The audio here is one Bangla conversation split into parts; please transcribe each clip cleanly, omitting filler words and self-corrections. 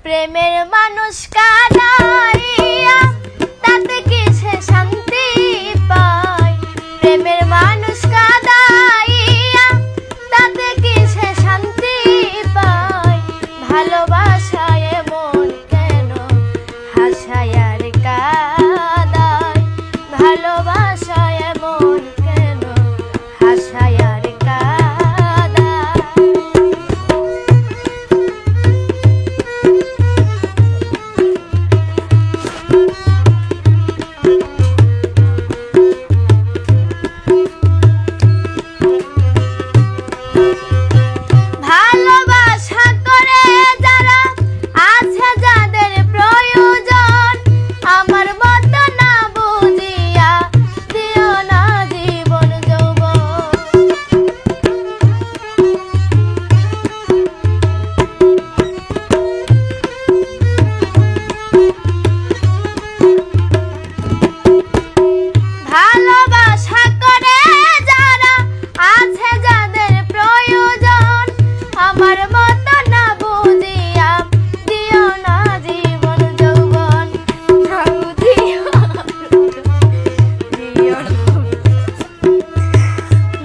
প্রেমের মানুষ কাঁদাইয়া তাতে কিসে শান্তি পায়। প্রেমের মানুষ কাঁদাইয়া তাতে কিসে শান্তি পায়। ভালোবাসায় মন কেন হাসায় আর কাঁদায়। ভালোবাসায় মন কেন হাসায় আর কাঁদায়। ভালোবাসা করে যারা আছে যাদের প্রয়োজন, আমার মতো না বুঝিয়া দিও না জীবন যৌবন। ভালোবাসা করে যারা আছে যাদের প্রয়োজন, আমার মতো না বুঝিয়া দিও না জীবন যৌবন।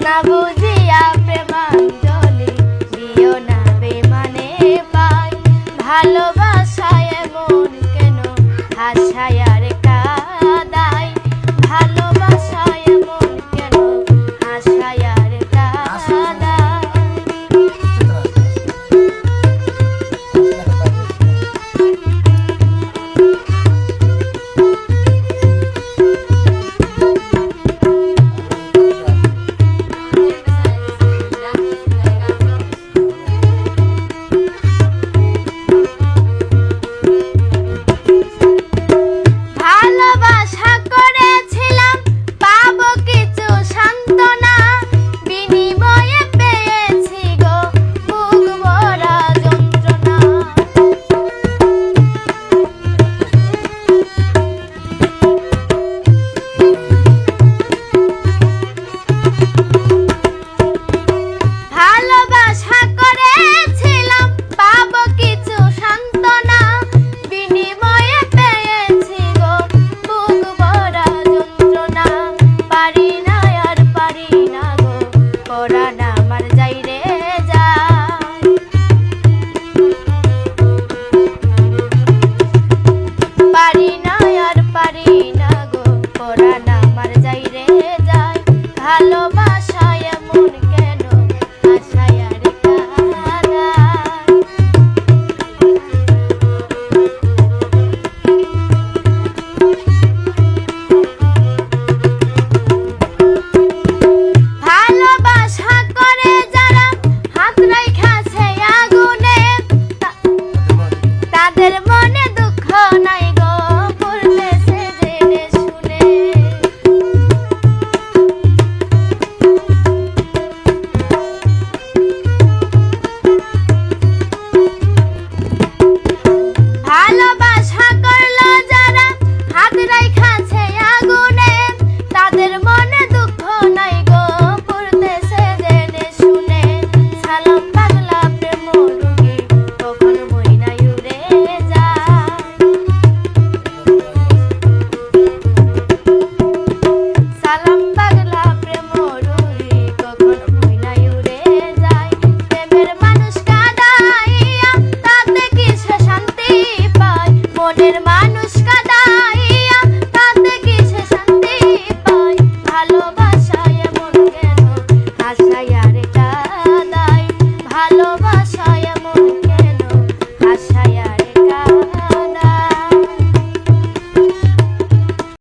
না বুঝিয়া প্রেমাঞ্জলি দিও না বেমানে পাই। ভালোবাসায় মন কেন হাসায় আর কাঁদায়। ভালোবাসায় মন কেন হাসায় আর কাঁদায়। ভালোবাসা করেছিলাম পাবো কিছু সান্ত্বনা, বিনিময়ে পেয়েছি গো বুক ভরা যন্ত্রণা। ভালোবাসা করেছিলাম পাবো কিছু সান্ত্বনা, বিনিময়ে পেয়েছি গো বুক ভরা যন্ত্রণা। পারি না আর পারি না গো পরাণ আমার যাই রে যায়। পারি না আর পারি না গো পরাণ আমার যাই রে যায়। ভালোবাসায় মন কেন হাসায় আর কাঁদায়। ভালোবাসা করে যারা হাত রাইখাছে আগুনে, তাদের মনে দুঃখ নাই গো পড়তেছে জেনে শুনে। ভালোবাসা করলো যারা হাত রাইখাছে আগুনে, তাদের মনে দুঃখ নাই গো পড়তেছে জেনে শুনে। সালাম পাগলা প্রেম রোগী কখন মইনায় উড়ে যায়। সালাম পাগলা প্রেম রোগী কখন মইনায় উড়ে যায়। প্রেমের মানুষ কাঁদাইয়া তাতে কিসে শান্তি পায়। মনের